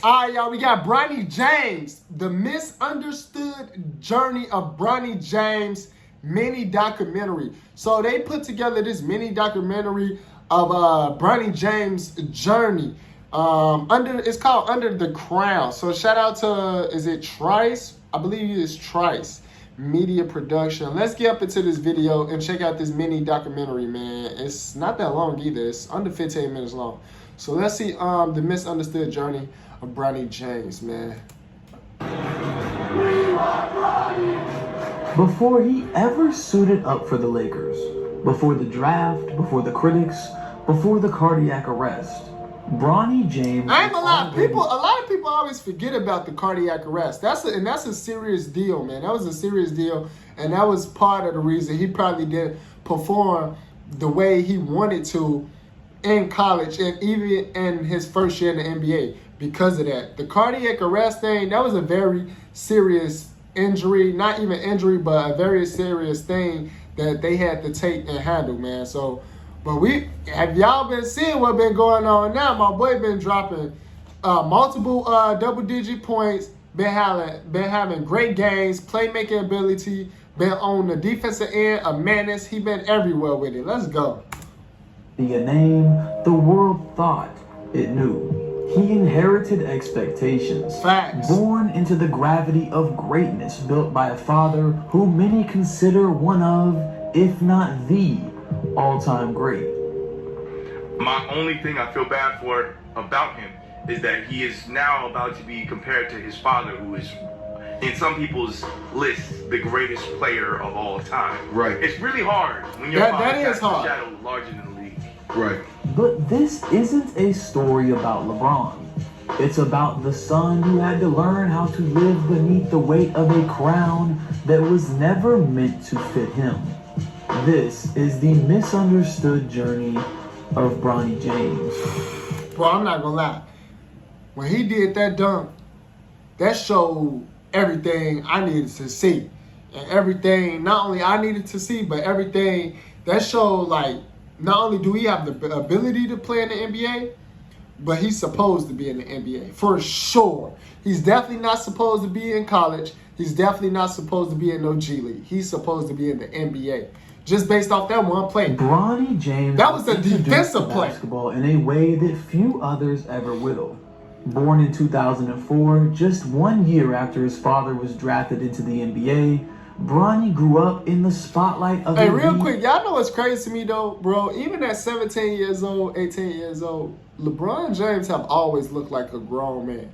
All right, y'all, we got Bronny James, the misunderstood journey of Bronny James mini documentary. So they put together this mini documentary of Bronny James' journey. It's called Under the Crown. So shout out to, is it Trice? I believe it is Trice Media Production. Let's get up into this video and check out this mini documentary, man. It's not that long either. It's under 15 minutes long. So let's see the misunderstood journey of Bronny James, man. Before he ever suited up for the Lakers, before the draft, before the critics, before the cardiac arrest, Bronny James. I ain't gonna lie, a lot of people always forget about the cardiac arrest. That's a serious deal, man. That was a serious deal, and that was part of the reason he probably didn't perform the way he wanted to in college and even in his first year in the NBA because of that. The cardiac arrest thing, that was a very serious injury, not even injury, but a very serious thing that they had to take and handle, man. So, but have y'all been seeing what been going on now? My boy been dropping multiple double-digit points, been having great games, playmaking ability, been on the defensive end, a menace. He been everywhere with it. Let's go. A name the world thought it knew. He inherited expectations. Facts. Born into the gravity of greatness built by a father who many consider one of, if not the, all-time great. My only thing I feel bad for about him is that he is now about to be compared to his father, who is, in some people's lists, the greatest player of all time. Right. It's really hard when your father casts a shadow larger than the league. Right. But this isn't a story about LeBron. It's about the son who had to learn how to live beneath the weight of a crown that was never meant to fit him. This is the misunderstood journey of Bronny James. Bro, I'm not gonna lie. When he did that dunk, that showed everything I needed to see. And everything, not only I needed to see, but everything that showed, like, not only do he have the ability to play in the NBA, but he's supposed to be in the NBA, for sure. He's definitely not supposed to be in college. He's definitely not supposed to be in no G League. He's supposed to be in the NBA. Just based off that one play. Bronny James, that was a defensive play. Basketball in a way that few others ever will. Born in 2004, just 1 year after his father was drafted into the NBA, Bronny grew up in the spotlight of Hey, real quick, y'all know what's crazy to me though, bro? Even at 17 years old, 18 years old, LeBron James have always looked like a grown man.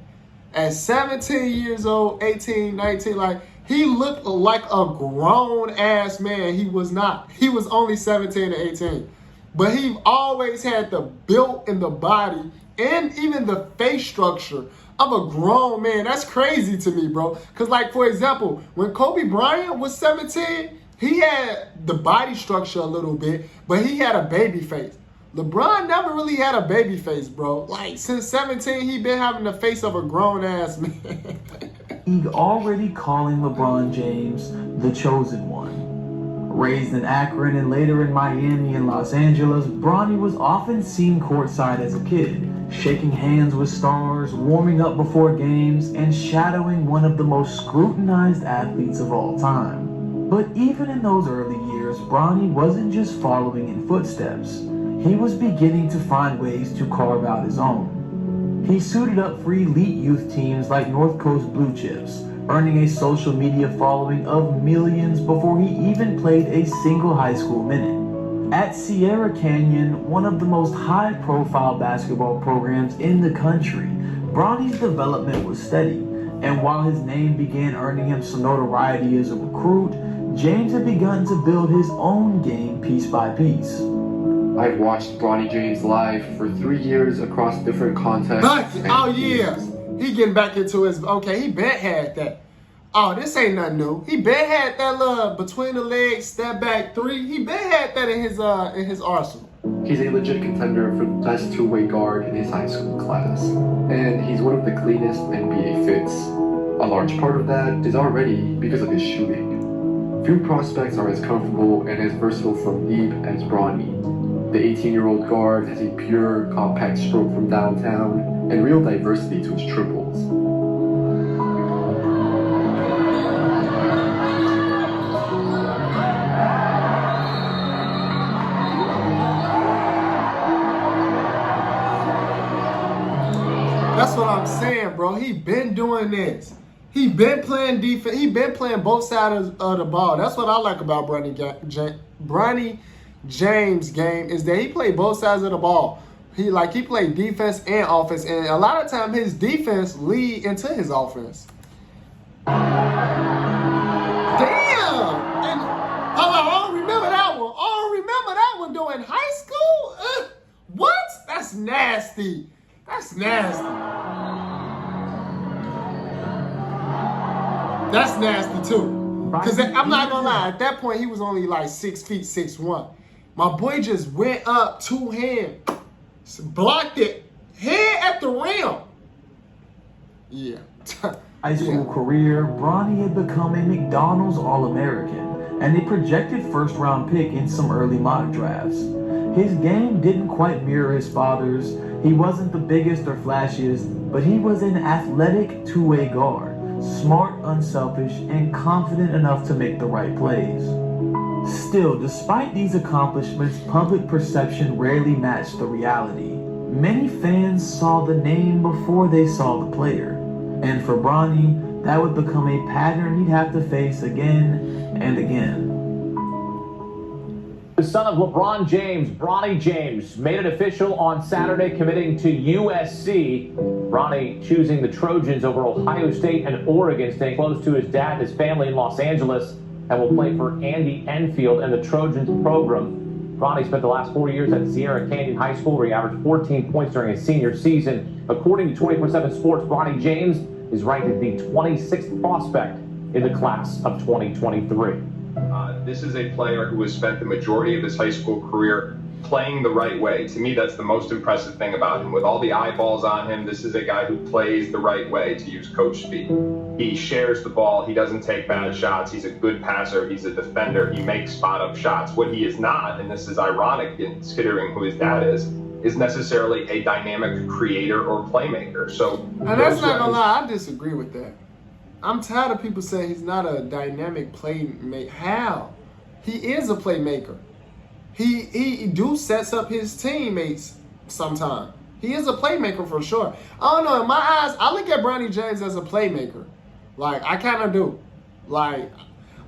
At 17 years old, 18, 19, like, he looked like a grown-ass man. He was not. He was only 17 or 18. But he always had the build in the body and even the face structure of a grown man. That's crazy to me, bro. Because, like, for example, when Kobe Bryant was 17, he had the body structure a little bit, but he had a baby face. LeBron never really had a baby face, bro. Like, since 17, he been having the face of a grown-ass man. He's already calling LeBron James the chosen one. Raised in Akron and later in Miami and Los Angeles, Bronny was often seen courtside as a kid, shaking hands with stars, warming up before games, and shadowing one of the most scrutinized athletes of all time. But even in those early years, Bronny wasn't just following in footsteps. He was beginning to find ways to carve out his own. He suited up for elite youth teams like North Coast Blue Chips, earning a social media following of millions before he even played a single high school minute. At Sierra Canyon, one of the most high-profile basketball programs in the country, Bronny's development was steady, and while his name began earning him some notoriety as a recruit, James had begun to build his own game piece by piece. I've watched Bronny James live for 3 years across different contexts. Oh yeah, he getting back into his, okay, he been had that. Oh, this ain't nothing new. He been had that little between the legs, step back three. He been had that in his arsenal. He's a legit contender for the best two-way guard in his high school class. And he's one of the cleanest NBA fits. A large part of that is already because of his shooting. Few prospects are as comfortable and as versatile from deep as Bronny. The 18-year-old guard has a pure, compact stroke from downtown, and real diversity to his triples. That's what I'm saying, bro. He been doing this. He been playing defense. He been playing both sides of the ball. That's what I like about Bronny James' game is that he played both sides of the ball. He played defense and offense, and a lot of time his defense lead into his offense. Damn! And I don't remember that one. I don't remember that one during high school. What? That's nasty. That's nasty. That's nasty too. Because I'm not gonna lie, at that point he was only like 6 feet 6'1". My boy just went up 2 hands, blocked it, head at the rim. Yeah. High school career, Bronny had become a McDonald's All-American and a projected first-round pick in some early mock drafts. His game didn't quite mirror his father's. He wasn't the biggest or flashiest, but he was an athletic two-way guard, smart, unselfish, and confident enough to make the right plays. Still, despite these accomplishments, public perception rarely matched the reality. Many fans saw the name before they saw the player. And for Bronny, that would become a pattern he'd have to face again and again. The son of LeBron James, Bronny James, made it official on Saturday, committing to USC. Bronny choosing the Trojans over Ohio State and Oregon, staying close to his dad and his family in Los Angeles, and will play for Andy Enfield and the Trojans program. Bronny spent the last 4 years at Sierra Canyon High School, where he averaged 14 points during his senior season. According to 24/7 Sports, Bronny James is ranked as the 26th prospect in the class of 2023. This is a player who has spent the majority of his high school career playing the right way. To me, that's the most impressive thing about him. With all the eyeballs on him, this is a guy who plays the right way, to use coach speak. He shares the ball. He doesn't take bad shots. He's a good passer. He's a defender. He makes spot-up shots. What he is not, and this is ironic considering who his dad is necessarily a dynamic creator or playmaker. So, and that's not gonna lie, I disagree with that. I'm tired of people saying he's not a dynamic playmaker. How? He is a playmaker. He do sets up his teammates sometimes. He is a playmaker for sure. I don't know. In my eyes, I look at Bronny James as a playmaker. Like, I kind of do. Like,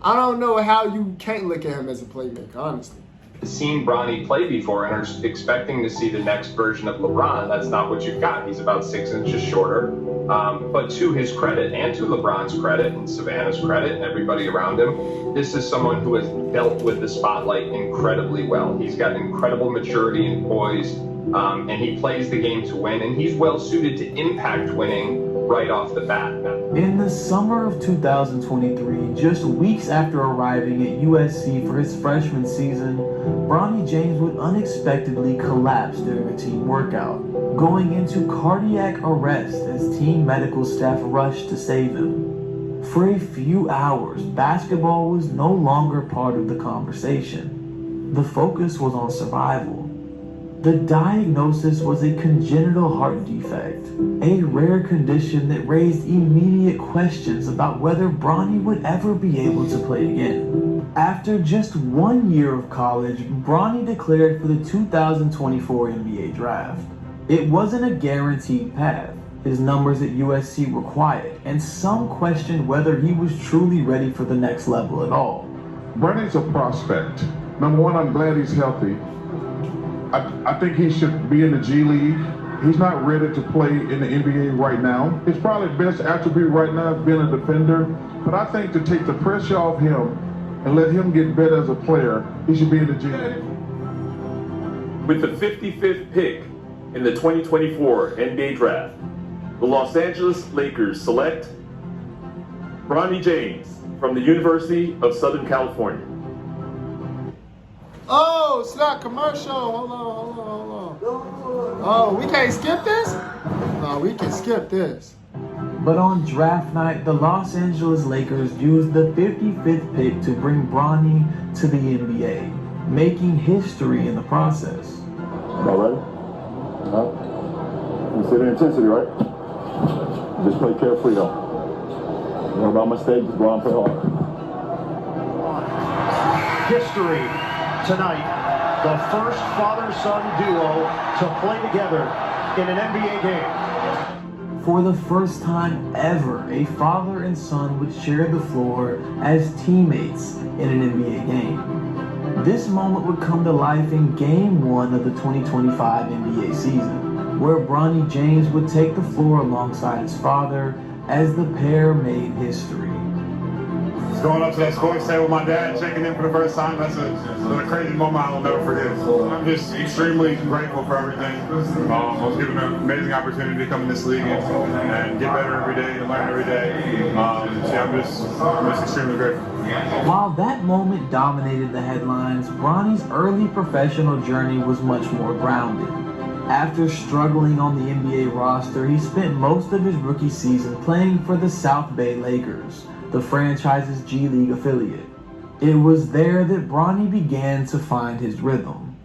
I don't know how you can't look at him as a playmaker, honestly. Seen Bronny play before and are expecting to see the next version of LeBron. That's not what you've got. He's about 6 inches shorter. But to his credit and to LeBron's credit and Savannah's credit and everybody around him, this is someone who has dealt with the spotlight incredibly well. He's got incredible maturity and poise, and he plays the game to win, and he's well suited to impact winning right off the bat. In the summer of 2023, just weeks after arriving at USC for his freshman season, Bronny James would unexpectedly collapse during a team workout, going into cardiac arrest as team medical staff rushed to save him. For a few hours, basketball was no longer part of the conversation. The focus was on survival. The diagnosis was a congenital heart defect, a rare condition that raised immediate questions about whether Bronny would ever be able to play again. After just 1 year of college, Bronny declared for the 2024 NBA draft. It wasn't a guaranteed path. His numbers at USC were quiet, and some questioned whether he was truly ready for the next level at all. Bronny's a prospect. Number one, I'm glad he's healthy. I think he should be in the G League. He's not ready to play in the NBA right now. His probably best attribute right now is being a defender. But I think to take the pressure off him and let him get better as a player, he should be in the G League. With the 55th pick in the 2024 NBA Draft, the Los Angeles Lakers select Bronny James from the University of Southern California. Oh, it's not commercial. Hold on. Oh, we can't skip this? No, we can skip this. But on draft night, the Los Angeles Lakers used the 55th pick to bring Bronny to the NBA, making history in the process. All right. You see the intensity, right? Just play carefree, though. What about mistakes? Just go out and play hard. History tonight. The first father-son duo to play together in an NBA game. For the first time ever, a father and son would share the floor as teammates in an NBA game. This moment would come to life in Game 1 of the 2025 NBA season, where Bronny James would take the floor alongside his father as the pair made history. Going up to that sports table with my dad, checking in for the first time, that's a crazy moment I'll never forget. I'm just extremely grateful for everything. I was given an amazing opportunity to come in this league and get better every day and learn every day. I'm just extremely grateful. While that moment dominated the headlines, Bronny's early professional journey was much more grounded. After struggling on the NBA roster, he spent most of his rookie season playing for the South Bay Lakers, the franchise's G League affiliate. It was there that Bronny began to find his rhythm.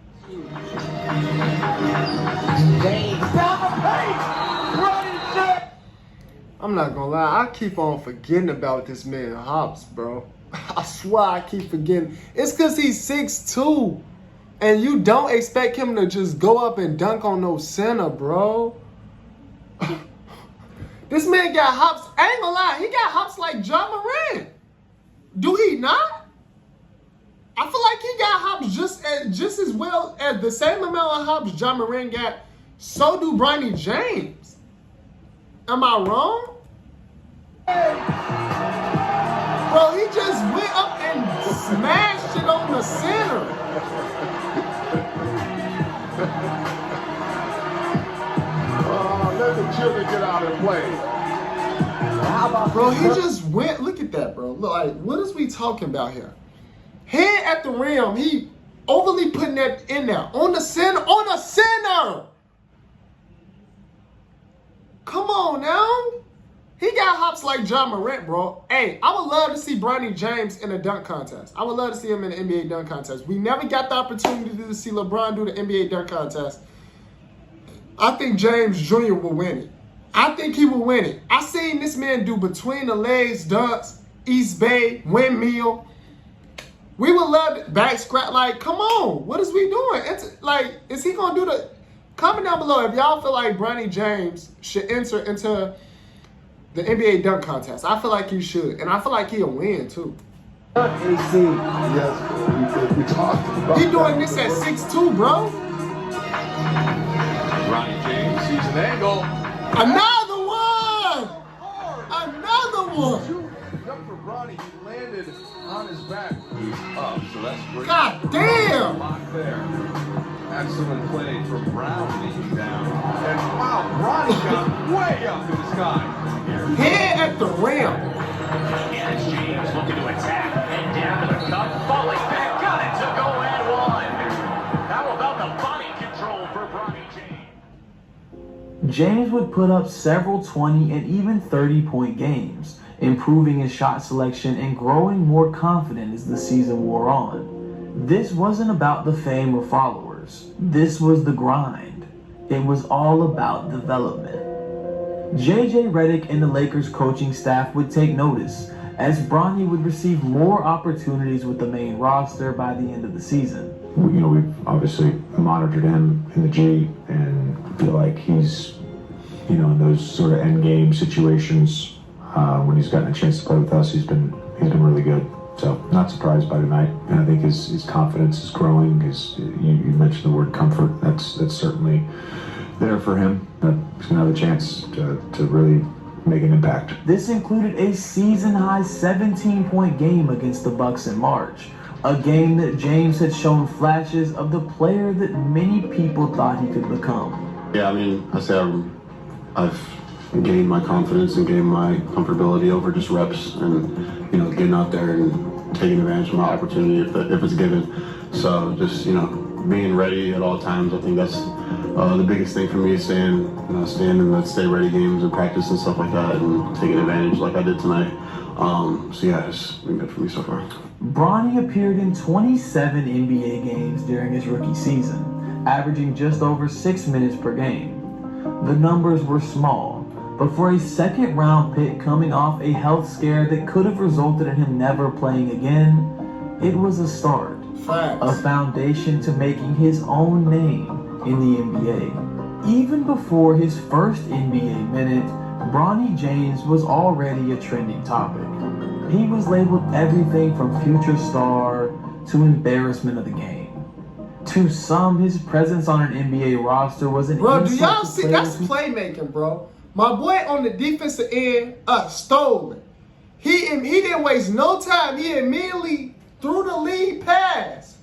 I'm not gonna lie, I keep on forgetting about this man Hops, bro. I swear I keep forgetting. It's because he's 6'2", and you don't expect him to just go up and dunk on no center, bro. This man got hops. I ain't gonna lie, he got hops like John Moran. Do he not? I feel like he got hops just as well as the same amount of hops John Moran got. So do Bronny James. Am I wrong? Bro, he just went up and smashed it on the center. Let the children get out and play. Bro, he just went. Look at that, bro. Look, like, what is we talking about here? Head at the rim. He overly putting that in there on the center. On the center. Come on now. He got hops like John Morant, bro. Hey, I would love to see Bronny James in a dunk contest. I would love to see him in an NBA dunk contest. We never got the opportunity to see LeBron do the NBA dunk contest. I think James Jr. will win it. I think he will win it. I seen this man do between the legs dunks, East Bay, windmill. We would love to back scrap. Like, come on. What is we doing? It's like, is he going to do the... Comment down below if y'all feel like Bronny James should enter into the NBA dunk contest. I feel like he should. And I feel like he'll win, too. AC. Yes, we talked about He doing this at 6'2", bro. Bronny James sees an angle. Another one! Another one! Jump for Bronny. He landed on his back. He's up, so that's great. God damn! Lock there. Excellent play from Brown down. And wow, Bronny got way up in the sky. Head at the rim. Here's James looking to attack. Head down to the cup. Falling back. Got it to go and one. How about the body control for Bronny James? James would put up several 20 and even 30-point games, improving his shot selection and growing more confident as the season wore on. This wasn't about the fame or followers. This was the grind. It was all about development. JJ Redick and the Lakers coaching staff would take notice as Bronny would receive more opportunities with the main roster by the end of the season. You know, we've obviously monitored him in the G and feel like he's, you know, in those sort of end game situations when he's gotten a chance to play with us, he's been really good. So not surprised by tonight, and I think his confidence is growing. You mentioned the word comfort. That's certainly there for him. He's gonna have a chance to really make an impact. This included a season-high 17-point game against the Bucks in March, a game that James had shown flashes of the player that many people thought he could become. Yeah, I mean, I say I've gained my confidence and gained my comfortability over just reps and, you know, getting out there and taking advantage of my opportunity if it's given. So just, you know, being ready at all times, I think that's the biggest thing for me is staying in the stay ready games and practice and stuff like that and taking advantage like I did tonight. So yeah, it's been good for me so far. Bronny appeared in 27 NBA games during his rookie season, averaging just over 6 minutes per game. The numbers were small, but for a second-round pick coming off a health scare that could have resulted in him never playing again, it was a start. Facts. A foundation to making his own name in the NBA. Even before his first NBA minute, Bronny James was already a trending topic. He was labeled everything from future star to embarrassment of the game. To some, his presence on an NBA roster was an bro, do insult y'all to see? players That's playmaking, bro. My boy on the defensive end, stole it. He didn't waste no time. He immediately threw the lead pass.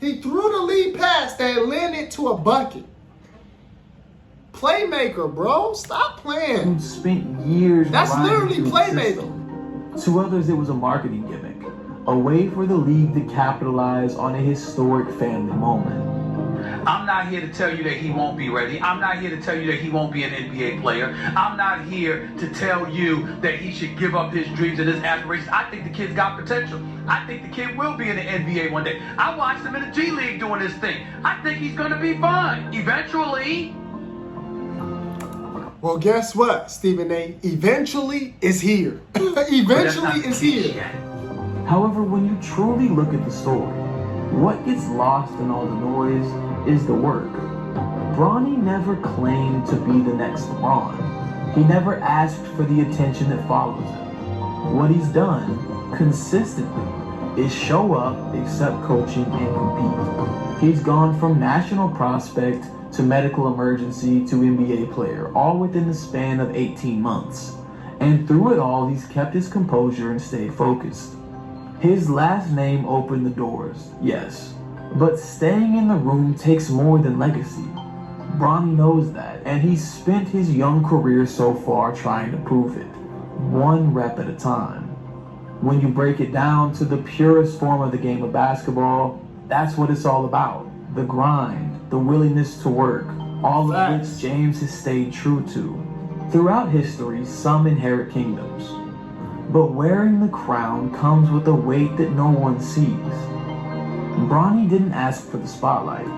He threw the lead pass that landed to a bucket. Playmaker, bro. Stop playing. who spent years. That's grinding literally through the playmaking. system. To others, it was a marketing gimmick, a way for the league to capitalize on a historic family moment. I'm not here to tell you that he won't be ready. I'm not here to tell you that he won't be an NBA player. I'm not here to tell you that he should give up his dreams and his aspirations. I think the kid's got potential. I think the kid will be in the NBA one day. I watched him in the G League doing this thing. I think he's going to be fine eventually. Well, guess what, Stephen A? Eventually is here. Eventually is here. However, when you truly look at the story, what gets lost in all the noise is the work. Bronny never claimed to be the next LeBron. He never asked for the attention that follows him. What he's done, consistently, is show up, accept coaching, and compete. He's gone from national prospect to medical emergency to NBA player, all within the span of 18 months. And through it all, he's kept his composure and stayed focused. His last name opened the doors, yes, but staying in the room takes more than legacy. Bronny knows that, and he's spent his young career so far trying to prove it, one rep at a time. When you break it down to the purest form of the game of basketball, that's what it's all about. The grind, the willingness to work, all of which James has stayed true to. Throughout history, some inherit kingdoms. But wearing the crown comes with a weight that no one sees. Bronny didn't ask for the spotlight,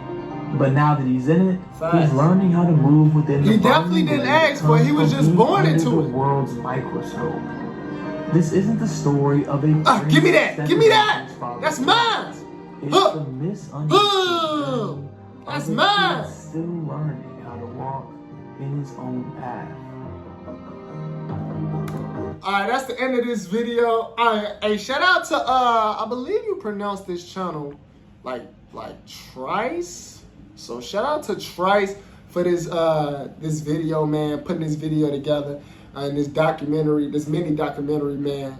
but now that he's in it, he's learning how to move within the He definitely didn't ask for it. He was just born into the it. world's microscope. This isn't the story of a give me that! Give me that! That's mine! It's the misunderstanding. That's mine! Still learning how to walk in his own path. Alright, that's the end of this video. Alright, hey, shout out to I believe you pronounce this channel like Trice. So shout out to Trice for this this video, man, putting this video together and this documentary, this mini documentary, man.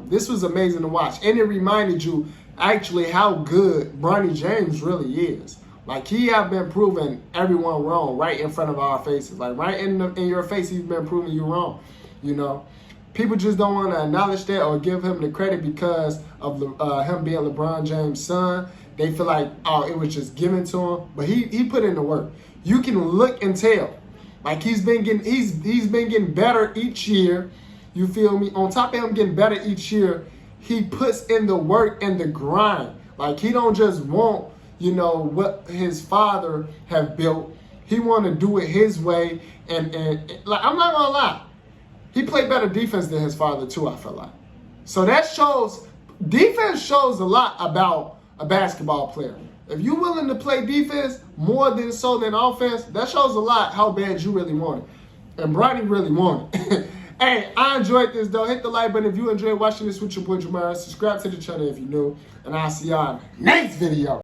This was amazing to watch, and it reminded you actually how good Bronny James really is. Like, he have been proving everyone wrong right in front of our faces. Like, right in your face, he's been proving you wrong, you know. People just don't want to acknowledge that or give him the credit because of him being LeBron James' son. They feel like, oh, it was just given to him. But he put in the work. You can look and tell. Like, he's been getting better each year. You feel me? On top of him getting better each year, he puts in the work and the grind. Like, he don't just want, you know, what his father have built. He want to do it his way. And like, I'm not gonna lie, he played better defense than his father too, I feel like. So that shows, defense shows a lot about a basketball player. If you're willing to play defense more than so than offense, that shows a lot how bad you really want it. And Bronny really want it. Hey, I enjoyed this though. Hit the like button if you enjoyed watching this with your boy Jamar. Subscribe to the channel if you're new. And I'll see y'all in the next video.